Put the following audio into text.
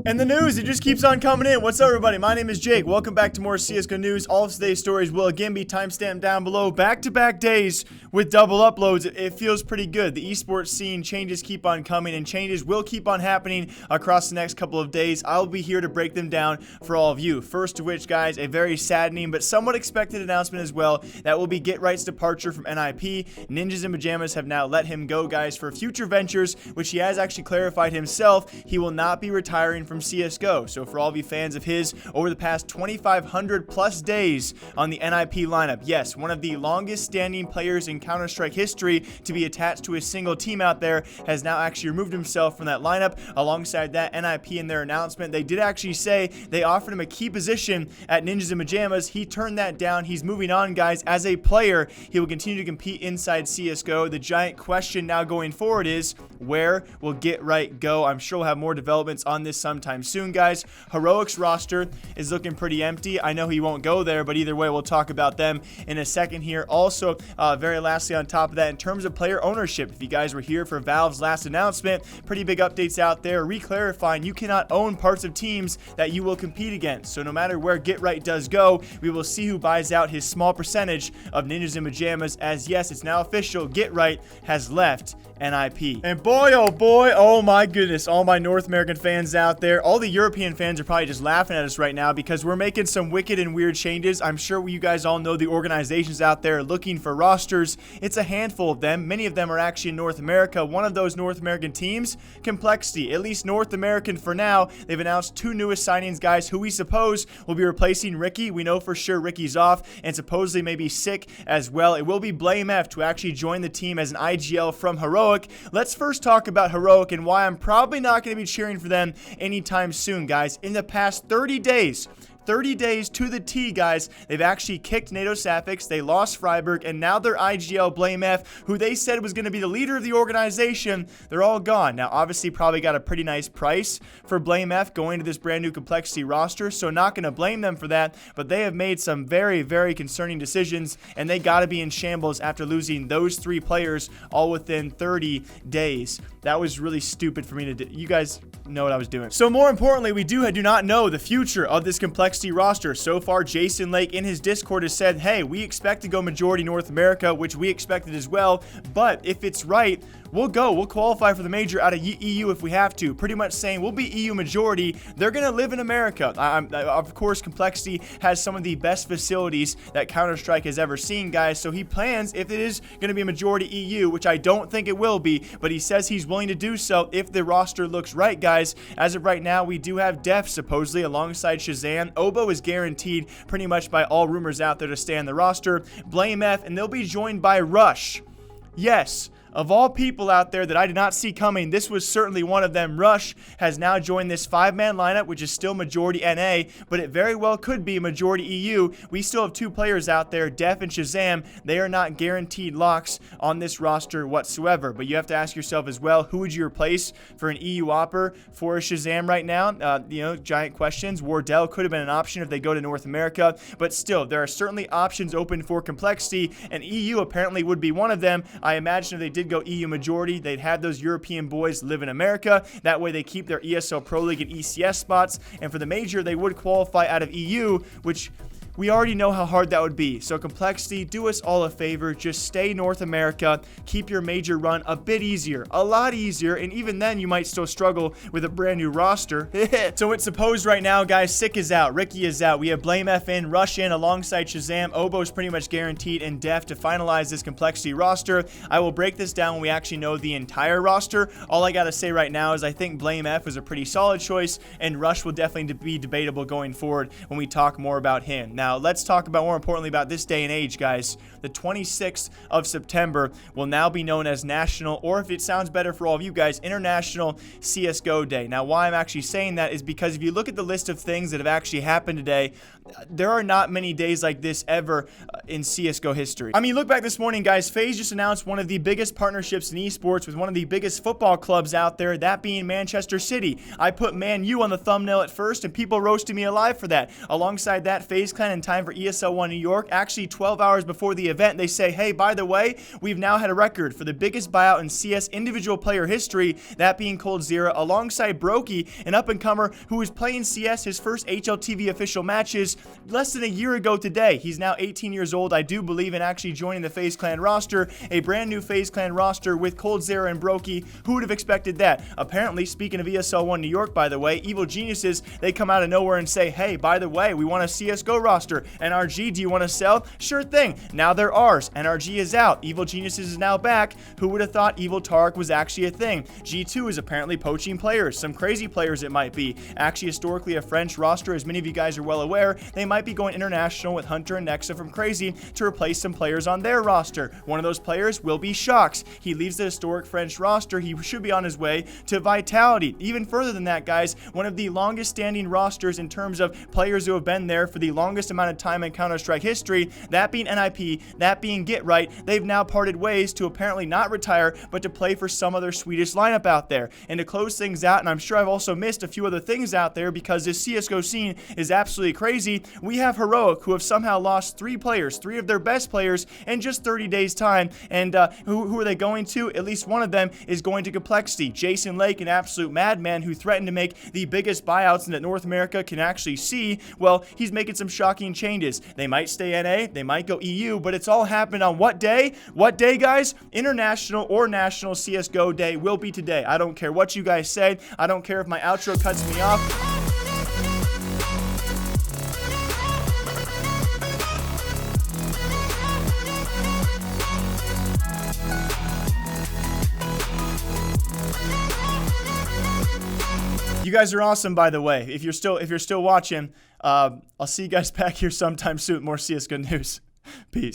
And the news, it just keeps on coming in. What's up, everybody? My name is Jake. Welcome back to more CSGO news. All of today's stories will again be timestamped down below. Back-to-back days with double uploads. It feels pretty good. The esports scene changes keep on coming, and changes will keep on happening across the next couple of days. I'll be here to break them down for all of you. First of which, guys, a very saddening but somewhat expected announcement as well. That will be Get Right's departure from NIP. Ninjas in Pyjamas have now let him go, guys, for future ventures, which he has actually clarified himself. He will not be retiring from CSGO. So for all of you fans of his, over the past 2,500 plus days on the NIP lineup, yes, one of the longest standing players in Counter-Strike history to be attached to a single team out there, has now actually removed himself from that lineup. Alongside that, NIP in their announcement, they did actually say they offered him a key position at Ninjas in Pyjamas. He turned that down. He's moving on, guys. As a player, he will continue to compete inside CSGO. The giant question now going forward is, where will Get Right go? I'm sure we'll have more developments on this sometime soon, guys. Heroic's roster is looking pretty empty. I know he won't go there, but either way, we'll talk about them in a second here. Also, very lastly, on top of that, in terms of player ownership, if you guys were here for Valve's last announcement, pretty big updates out there, re-clarifying you cannot own parts of teams that you will compete against. So no matter where Get Right does go, we will see who buys out his small percentage of Ninjas in Pyjamas, as yes, it's now official, Get Right has left NIP. And boy, oh my goodness, all my North American fans out there, all the European fans are probably just laughing at us right now because we're making some wicked and weird changes. I'm sure you guys all know the organizations out there looking for rosters. It's a handful of them. Many of them are actually in North America. One of those North American teams, Complexity, at least North American for now. They've announced two newest signings, guys, who we suppose will be replacing Ricky. We know for sure Ricky's off and supposedly maybe sick as well. It will be BlameF to actually join the team as an IGL from Heroic. Let's first talk about Heroic and why I'm probably not going to be cheering for them anytime soon, guys. In the past 30 days to the T, guys, they've actually kicked NATO Sapphics, they lost Freiburg, and now their IGL BlameF, who they said was going to be the leader of the organization, they're all gone. Now, obviously, probably got a pretty nice price for BlameF going to this brand new Complexity roster, so not going to blame them for that, but they have made some very, very concerning decisions, and they got to be in shambles after losing those three players all within 30 days. That was really stupid for me to do. You guys know what I was doing. So more importantly, we do not know the future of this Complexity roster. So far, Jason Lake in his Discord has said, hey, we expect to go majority North America, which we expected as well, but if it's right, we'll go. We'll qualify for the major out of EU if we have to. Pretty much saying we'll be EU majority. They're going to live in America. Of course, Complexity has some of the best facilities that Counter-Strike has ever seen, guys. So he plans, if it is going to be a majority EU, which I don't think it will be, but he says he's willing to do so if the roster looks right, guys. As of right now, we do have Def supposedly alongside Shazam. Obo is guaranteed pretty much by all rumors out there to stay on the roster. BlameF, and they'll be joined by Rush. Yes. Of all people out there that I did not see coming, this was certainly one of them. Rush has now joined this 5-man lineup, which is still majority NA, but it very well could be majority EU. We still have two players out there, Def and Shazam. They are not guaranteed locks on this roster whatsoever, but you have to ask yourself as well, who would you replace for an EU opper for Shazam right now? Giant questions. Wardell could have been an option if they go to North America, but still, there are certainly options open for Complexity, and EU apparently would be one of them. I imagine if they did go EU majority, they'd have those European boys live in America. That way they keep their ESL Pro League and ECS spots, and for the major they would qualify out of EU, which we already know how hard that would be. So Complexity, do us all a favor, just stay North America, keep your major run a bit easier, a lot easier, and even then you might still struggle with a brand new roster. So it's supposed right now, guys, Sick is out, Ricky is out, we have BlameF in, Rush in alongside Shazam, Obo's pretty much guaranteed, and Def to finalize this Complexity roster. I will break this down when we actually know the entire roster. All I gotta say right now is I think BlameF was a pretty solid choice, and Rush will definitely be debatable going forward when we talk more about him. Now, let's talk about, more importantly, about this day and age, guys. The 26th of September will now be known as National, or if it sounds better for all of you guys, International CSGO Day. Now, why I'm actually saying that is because if you look at the list of things that have actually happened today, there are not many days like this ever in CSGO history. I mean, look back this morning, guys. FaZe just announced one of the biggest partnerships in esports with one of the biggest football clubs out there, that being Manchester City. I put Man U on the thumbnail at first, and people roasted me alive for that. Alongside that, FaZe Clan in time for ESL 1 New York. Actually, 12 hours before the event, they say, hey, by the way, we've now had a record for the biggest buyout in CS individual player history, that being coldzera, alongside Brokey, an up-and-comer who was playing CS his first HLTV official matches less than a year ago today. He's now 18 years old, I do believe, in actually joining the FaZe Clan roster, a brand new FaZe Clan roster with coldzera and Brokey. Who would have expected that? Apparently, speaking of ESL 1 New York, by the way, Evil Geniuses, they come out of nowhere and say, hey, by the way, we want a CSGO roster. NRG, do you want to sell? Sure thing. Now they're ours. NRG is out. Evil Geniuses is now back. Who would have thought Evil Tark was actually a thing? G2 is apparently poaching players. Some crazy players it might be. Actually, historically a French roster, as many of you guys are well aware. They might be going international with Hunter and Nexa from Crazy to replace some players on their roster. One of those players will be Shox. He leaves the historic French roster. He should be on his way to Vitality. Even further than that, guys, one of the longest standing rosters in terms of players who have been there for the longest amount of time in Counter-Strike history, that being NIP, that being Get Right, they've now parted ways to apparently not retire, but to play for some other Swedish lineup out there. And to close things out, and I'm sure I've also missed a few other things out there because this CSGO scene is absolutely crazy, we have Heroic, who have somehow lost 3 players, 3 of their best players in just 30 days time. And who are they going to? At least one of them is going to Complexity. Jason Lake, an absolute madman who threatened to make the biggest buyouts that North America can actually see. Well, he's making some shocking changes. They might stay NA, they might go EU, but it's all happened on what day? What day, guys? International or National CSGO Day will be today. I don't care what you guys say. I don't care if my outro cuts me off. You guys are awesome, by the way. If you're still watching, I'll see you guys back here sometime soon. More CSGO news. Peace.